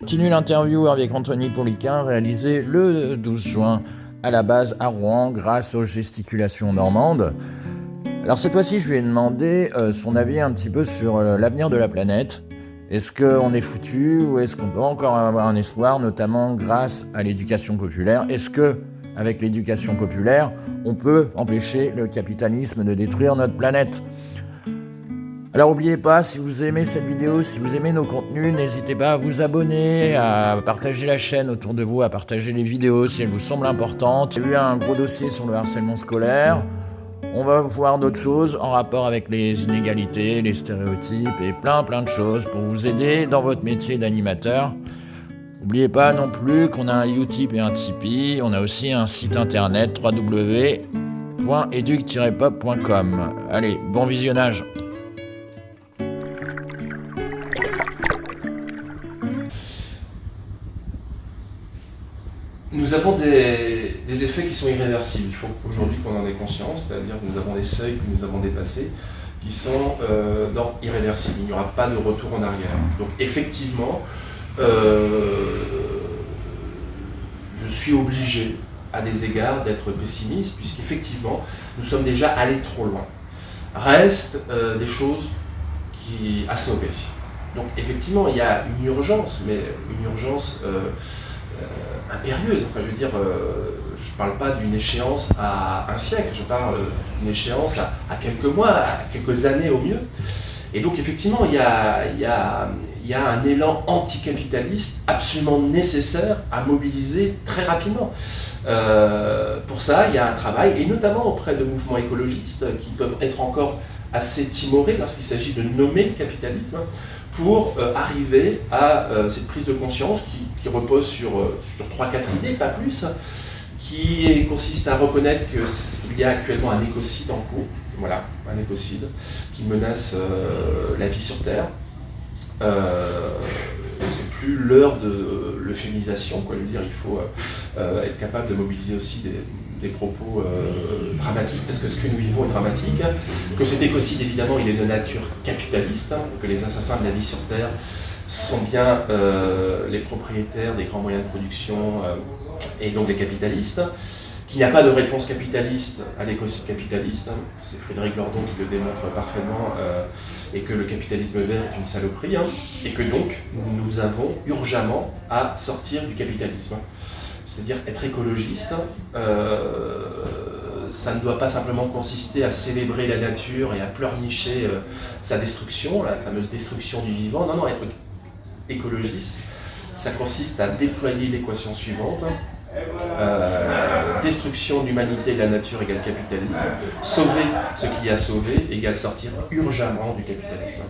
Continue l'interview avec Anthony Poliquin, réalisée le 12 juin à la base à Rouen grâce aux gesticulations normandes. Alors cette fois-ci, je lui ai demandé son avis un petit peu sur l'avenir de la planète. Est-ce qu'on est foutu ou est-ce qu'on peut encore avoir un espoir, notamment grâce à l'éducation populaire? Est-ce que, avec l'éducation populaire, on peut empêcher le capitalisme de détruire notre planète? Alors n'oubliez pas, si vous aimez cette vidéo, si vous aimez nos contenus, n'hésitez pas à vous abonner, à partager la chaîne autour de vous, à partager les vidéos si elles vous semblent importantes. Il y a eu un gros dossier sur le harcèlement scolaire. On va voir d'autres choses en rapport avec les inégalités, les stéréotypes et plein de choses pour vous aider dans votre métier d'animateur. N'oubliez pas non plus qu'on a un Utip et un Tipeee. On a aussi un site internet www.educ-pop.com. Allez, bon visionnage. Nous avons des effets qui sont irréversibles. Il faut aujourd'hui qu'on en ait conscience, c'est-à-dire que nous avons des seuils que nous avons dépassés qui sont irréversibles. Il n'y aura pas de retour en arrière. Donc effectivement, je suis obligé à des égards d'être pessimiste, puisqu'effectivement, nous sommes déjà allés trop loin. Restent des choses à sauver. Donc effectivement, il y a une urgence, mais une urgence impérieuse. Enfin, je veux dire, je ne parle pas d'une échéance à un siècle, je parle d'une échéance à quelques mois, à quelques années au mieux. Et donc effectivement, il y a un élan anticapitaliste absolument nécessaire à mobiliser très rapidement. Pour ça, il y a un travail, et notamment auprès de mouvements écologistes qui peuvent être encore assez timorés lorsqu'il s'agit de nommer le capitalisme, pour arriver à cette prise de conscience qui repose sur 3-4 idées, pas plus, qui consiste à reconnaître qu'il y a actuellement un écocide en cours, voilà, un écocide qui menace la vie sur Terre. C'est plus l'heure de l'euphémisation, quoi. Je veux dire, il faut être capable de mobiliser aussi des propos dramatiques, parce que ce que nous vivons est dramatique, que cet écocide, évidemment, il est de nature capitaliste, que les assassins de la vie sur Terre sont bien les propriétaires des grands moyens de production et donc les capitalistes, qu'il n'y a pas de réponse capitaliste à l'écocide capitaliste, c'est Frédéric Lordon qui le démontre parfaitement, et que le capitalisme vert est une saloperie, et que donc nous avons urgemment à sortir du capitalisme. C'est-à-dire être écologiste, ça ne doit pas simplement consister à célébrer la nature et à pleurnicher sa destruction, la fameuse destruction du vivant. Non, être écologiste, ça consiste à déployer l'équation suivante. Destruction de l'humanité et de la nature égale capitalisme, sauver ce qu'il y a à sauver égale sortir urgemment du capitalisme.